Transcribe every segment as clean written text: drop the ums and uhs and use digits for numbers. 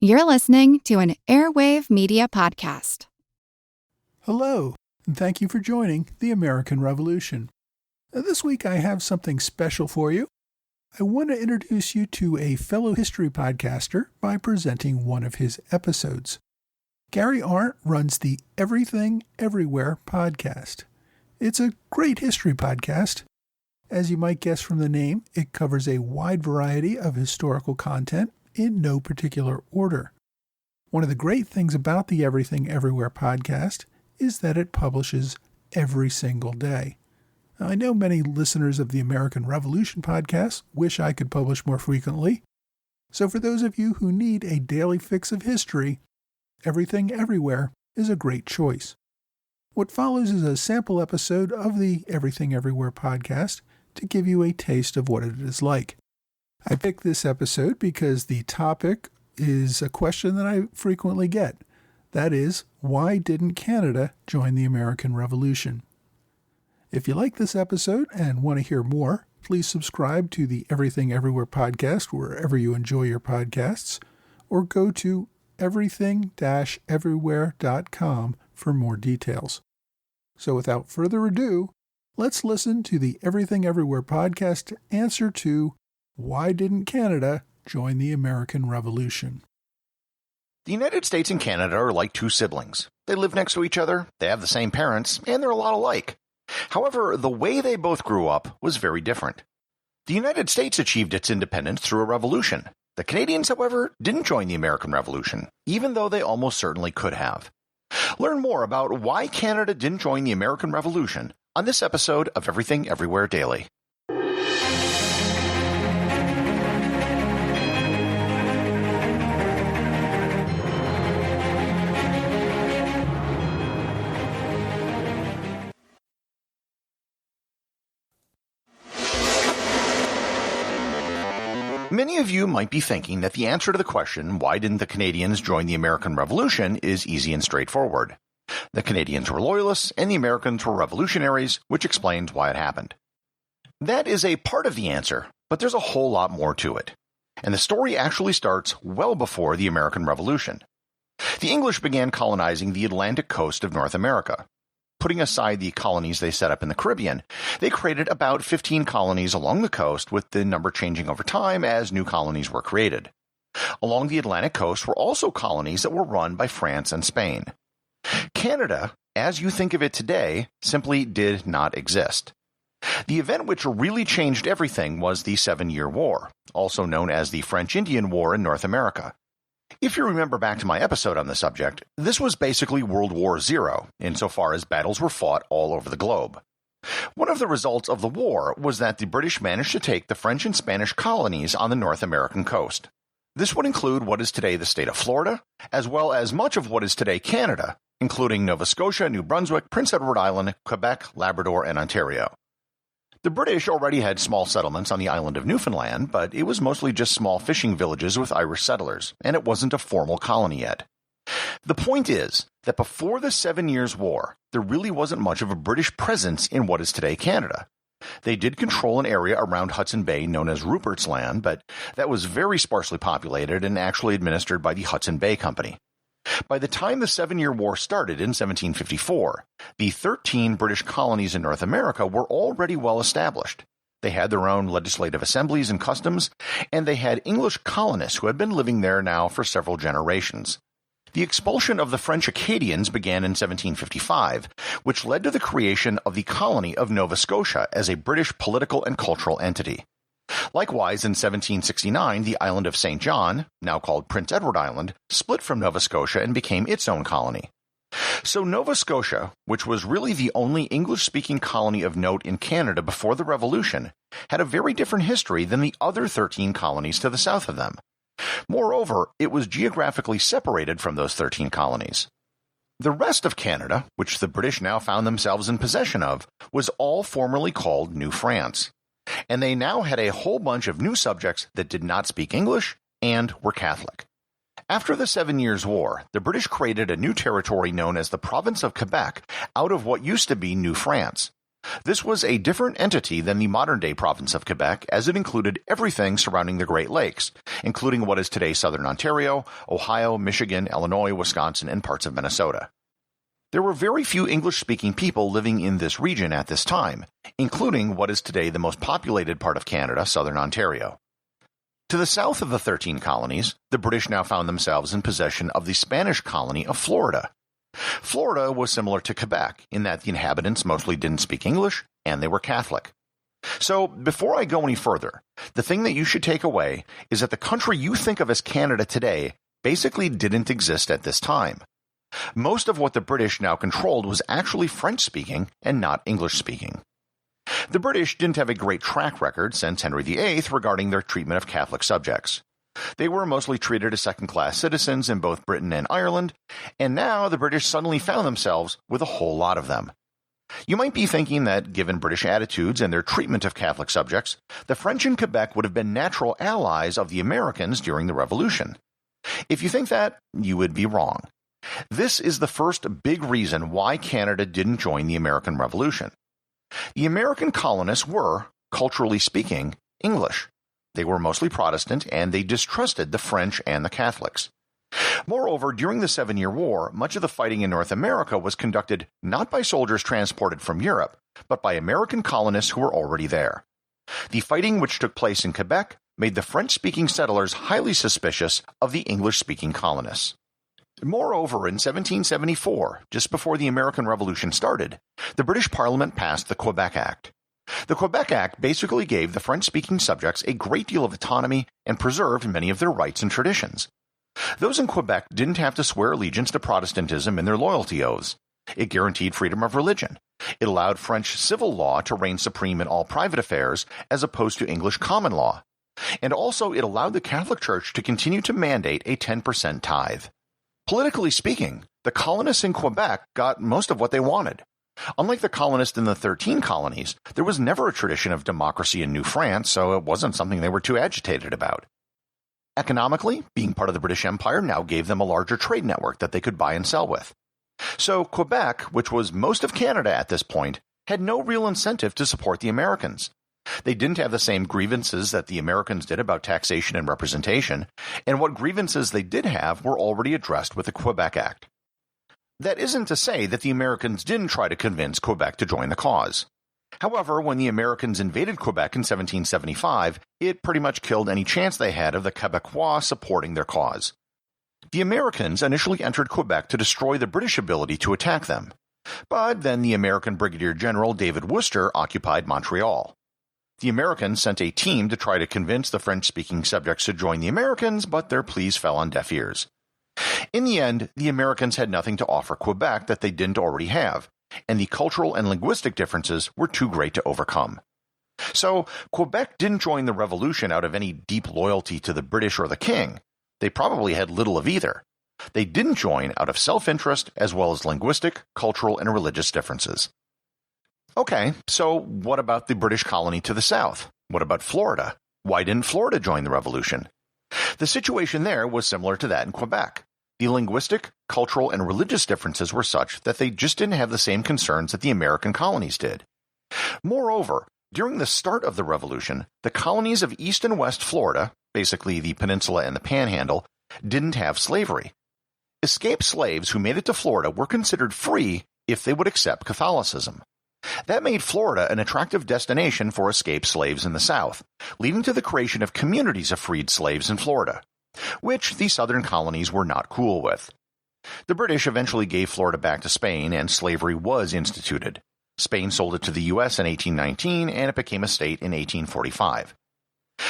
You're listening to an Airwave Media Podcast. Hello, and thank you for joining the American Revolution. This week I have something special for you. I want to introduce you to a fellow history podcaster by presenting one of his episodes. Gary Arndt runs the Everything Everywhere podcast. It's a great history podcast. As you might guess from the name, it covers a wide variety of historical content in no particular order. One of the great things about the Everything Everywhere podcast is that it publishes every single day. Now, I know many listeners of the American Revolution podcast wish I could publish more frequently. So for those of you who need a daily fix of history, Everything Everywhere is a great choice. What follows is a sample episode of the Everything Everywhere podcast to give you a taste of what it is like. I picked this episode because the topic is a question that I frequently get. That is, why didn't Canada join the American Revolution? If you like this episode and want to hear more, please subscribe to the Everything Everywhere podcast wherever you enjoy your podcasts, or go to everything-everywhere.com for more details. So without further ado, let's listen to the Everything Everywhere podcast answer to why didn't Canada join the American Revolution? The United States and Canada are like two siblings. They live next to each other, they have the same parents, and they're a lot alike. However, the way they both grew up was very different. The United States achieved its independence through a revolution. The Canadians, however, didn't join the American Revolution, even though they almost certainly could have. Learn more about why Canada didn't join the American Revolution on this episode of Everything Everywhere Daily. Many of you might be thinking that the answer to the question, why didn't the Canadians join the American Revolution, is easy and straightforward. The Canadians were loyalists and the Americans were revolutionaries, which explains why it happened. That is a part of the answer, but there's a whole lot more to it. And the story actually starts well before the American Revolution. The English began colonizing the Atlantic coast of North America. Putting aside the colonies they set up in the Caribbean, they created about 15 colonies along the coast, with the number changing over time as new colonies were created. Along the Atlantic coast were also colonies that were run by France and Spain. Canada, as you think of it today, simply did not exist. The event which really changed everything was the 7-Year War, also known as the French-Indian War in North America. If you remember back to my episode on the subject, this was basically World War Zero, insofar as battles were fought all over the globe. One of the results of the war was that the British managed to take the French and Spanish colonies on the North American coast. This would include what is today the state of Florida, as well as much of what is today Canada, including Nova Scotia, New Brunswick, Prince Edward Island, Quebec, Labrador, and Ontario. The British already had small settlements on the island of Newfoundland, but it was mostly just small fishing villages with Irish settlers, and it wasn't a formal colony yet. The point is that before the 7 Years' War, there really wasn't much of a British presence in what is today Canada. They did control an area around Hudson Bay known as Rupert's Land, but that was very sparsely populated and actually administered by the Hudson Bay Company. By the time the 7-Year War started in 1754, the 13 British colonies in North America were already well established. They had their own legislative assemblies and customs, and they had English colonists who had been living there now for several generations. The expulsion of the French Acadians began in 1755, which led to the creation of the colony of Nova Scotia as a British political and cultural entity. Likewise, in 1769, the island of St. John, now called Prince Edward Island, split from Nova Scotia and became its own colony. So Nova Scotia, which was really the only English-speaking colony of note in Canada before the Revolution, had a very different history than the other 13 colonies to the south of them. Moreover, it was geographically separated from those 13 colonies. The rest of Canada, which the British now found themselves in possession of, was all formerly called New France. And they now had a whole bunch of new subjects that did not speak English and were Catholic. After the 7 Years' War, the British created a new territory known as the Province of Quebec out of what used to be New France. This was a different entity than the modern-day province of Quebec, as it included everything surrounding the Great Lakes, including what is today southern Ontario, Ohio, Michigan, Illinois, Wisconsin, and parts of Minnesota. There were very few English-speaking people living in this region at this time, including what is today the most populated part of Canada, southern Ontario. To the south of the 13 colonies, the British now found themselves in possession of the Spanish colony of Florida. Florida was similar to Quebec in that the inhabitants mostly didn't speak English and they were Catholic. So, before I go any further, the thing that you should take away is that the country you think of as Canada today basically didn't exist at this time. Most of what the British now controlled was actually French-speaking and not English-speaking. The British didn't have a great track record since Henry VIII regarding their treatment of Catholic subjects. They were mostly treated as second-class citizens in both Britain and Ireland, and now the British suddenly found themselves with a whole lot of them. You might be thinking that, given British attitudes and their treatment of Catholic subjects, the French in Quebec would have been natural allies of the Americans during the Revolution. If you think that, you would be wrong. This is the first big reason why Canada didn't join the American Revolution. The American colonists were, culturally speaking, English. They were mostly Protestant, and they distrusted the French and the Catholics. Moreover, during the 7-Year War, much of the fighting in North America was conducted not by soldiers transported from Europe, but by American colonists who were already there. The fighting which took place in Quebec made the French-speaking settlers highly suspicious of the English-speaking colonists. Moreover, in 1774, just before the American Revolution started, the British Parliament passed the Quebec Act. The Quebec Act basically gave the French-speaking subjects a great deal of autonomy and preserved many of their rights and traditions. Those in Quebec didn't have to swear allegiance to Protestantism in their loyalty oaths. It guaranteed freedom of religion. It allowed French civil law to reign supreme in all private affairs as opposed to English common law. And also it allowed the Catholic Church to continue to mandate a 10% tithe. Politically speaking, the colonists in Quebec got most of what they wanted. Unlike the colonists in the 13 colonies, there was never a tradition of democracy in New France, so it wasn't something they were too agitated about. Economically, being part of the British Empire now gave them a larger trade network that they could buy and sell with. So Quebec, which was most of Canada at this point, had no real incentive to support the Americans. They didn't have the same grievances that the Americans did about taxation and representation, and what grievances they did have were already addressed with the Quebec Act. That isn't to say that the Americans didn't try to convince Quebec to join the cause. However, when the Americans invaded Quebec in 1775, it pretty much killed any chance they had of the Quebecois supporting their cause. The Americans initially entered Quebec to destroy the British ability to attack them. But then the American Brigadier General David Wooster occupied Montreal. The Americans sent a team to try to convince the French-speaking subjects to join the Americans, but their pleas fell on deaf ears. In the end, the Americans had nothing to offer Quebec that they didn't already have, and the cultural and linguistic differences were too great to overcome. So, Quebec didn't join the Revolution out of any deep loyalty to the British or the King. They probably had little of either. They didn't join out of self-interest as well as linguistic, cultural, and religious differences. Okay, so what about the British colony to the south? What about Florida? Why didn't Florida join the Revolution? The situation there was similar to that in Quebec. The linguistic, cultural, and religious differences were such that they just didn't have the same concerns that the American colonies did. Moreover, during the start of the Revolution, the colonies of East and West Florida, basically the Peninsula and the Panhandle, didn't have slavery. Escaped slaves who made it to Florida were considered free if they would accept Catholicism. That made Florida an attractive destination for escaped slaves in the South, leading to the creation of communities of freed slaves in Florida, which the southern colonies were not cool with. The British eventually gave Florida back to Spain, and slavery was instituted. Spain sold it to the U.S. in 1819, and it became a state in 1845.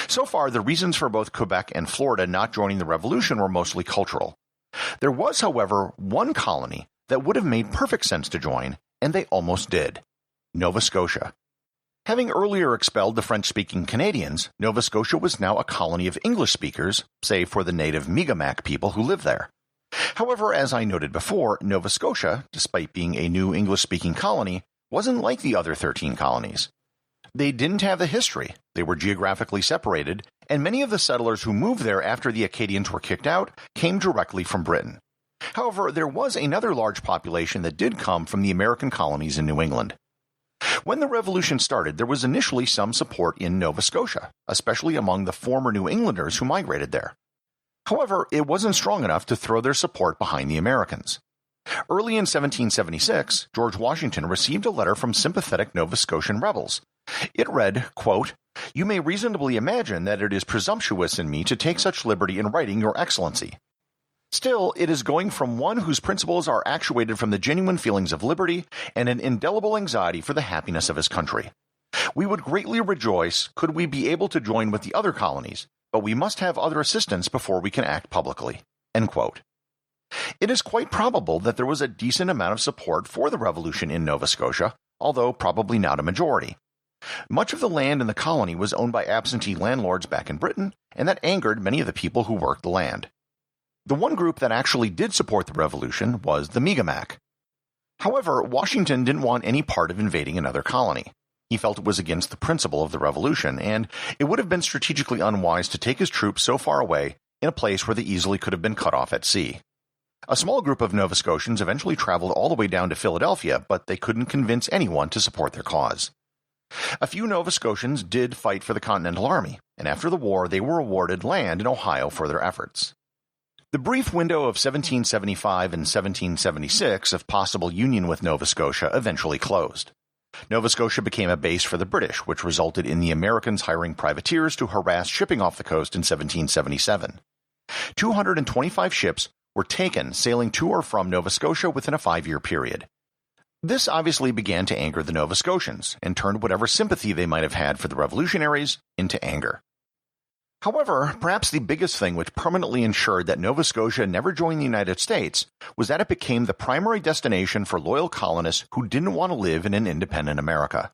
So far, the reasons for both Quebec and Florida not joining the Revolution were mostly cultural. There was, however, one colony that would have made perfect sense to join, and they almost did. Nova Scotia. Having earlier expelled the French-speaking Canadians, Nova Scotia was now a colony of English speakers, save for the native Mi'kmaq people who lived there. However, as I noted before, Nova Scotia, despite being a new English-speaking colony, wasn't like the other 13 colonies. They didn't have the history, they were geographically separated, and many of the settlers who moved there after the Acadians were kicked out came directly from Britain. However, there was another large population that did come from the American colonies in New England. When the Revolution started, there was initially some support in Nova Scotia, especially among the former New Englanders who migrated there. However, it wasn't strong enough to throw their support behind the Americans. Early in 1776, George Washington received a letter from sympathetic Nova Scotian rebels. It read, quote, "You may reasonably imagine that it is presumptuous in me to take such liberty in writing your excellency. Still, it is going from one whose principles are actuated from the genuine feelings of liberty and an indelible anxiety for the happiness of his country. We would greatly rejoice could we be able to join with the other colonies, but we must have other assistance before we can act publicly." End quote. It is quite probable that there was a decent amount of support for the Revolution in Nova Scotia, although probably not a majority. Much of the land in the colony was owned by absentee landlords back in Britain, and that angered many of the people who worked the land. The one group that actually did support the Revolution was the Mi'kmaq. However, Washington didn't want any part of invading another colony. He felt it was against the principle of the Revolution, and it would have been strategically unwise to take his troops so far away in a place where they easily could have been cut off at sea. A small group of Nova Scotians eventually traveled all the way down to Philadelphia, but they couldn't convince anyone to support their cause. A few Nova Scotians did fight for the Continental Army, and after the war they were awarded land in Ohio for their efforts. The brief window of 1775 and 1776 of possible union with Nova Scotia eventually closed. Nova Scotia became a base for the British, which resulted in the Americans hiring privateers to harass shipping off the coast in 1777. 225 ships were taken sailing to or from Nova Scotia within a 5-year period. This obviously began to anger the Nova Scotians and turned whatever sympathy they might have had for the revolutionaries into anger. However, perhaps the biggest thing which permanently ensured that Nova Scotia never joined the United States was that it became the primary destination for loyal colonists who didn't want to live in an independent America.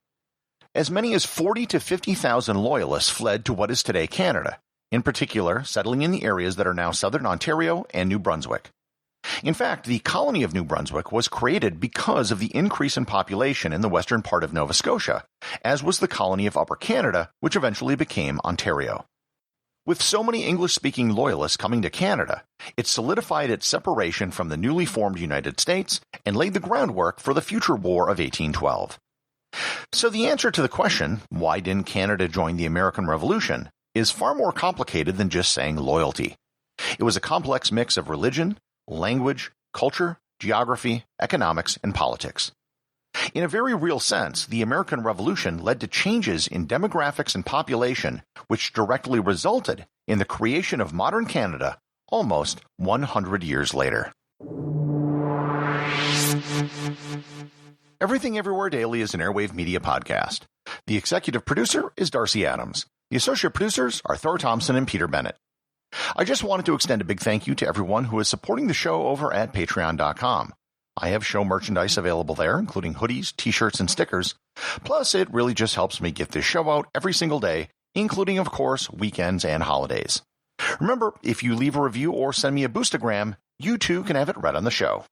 As many as 40 to 50,000 loyalists fled to what is today Canada, in particular settling in the areas that are now southern Ontario and New Brunswick. In fact, the colony of New Brunswick was created because of the increase in population in the western part of Nova Scotia, as was the colony of Upper Canada, which eventually became Ontario. With so many English-speaking loyalists coming to Canada, it solidified its separation from the newly formed United States and laid the groundwork for the future War of 1812. So the answer to the question, why didn't Canada join the American Revolution, is far more complicated than just saying loyalty. It was a complex mix of religion, language, culture, geography, economics, and politics. In a very real sense, the American Revolution led to changes in demographics and population, which directly resulted in the creation of modern Canada almost 100 years later. Everything Everywhere Daily is an Airwave Media podcast. The executive producer is Darcy Adams. The associate producers are Thor Thompson and Peter Bennett. I just wanted to extend a big thank you to everyone who is supporting the show over at patreon.com. I have show merchandise available there, including hoodies, t-shirts, and stickers. Plus, it really just helps me get this show out every single day, including, of course, weekends and holidays. Remember, if you leave a review or send me a boostagram, you too can have it read on the show.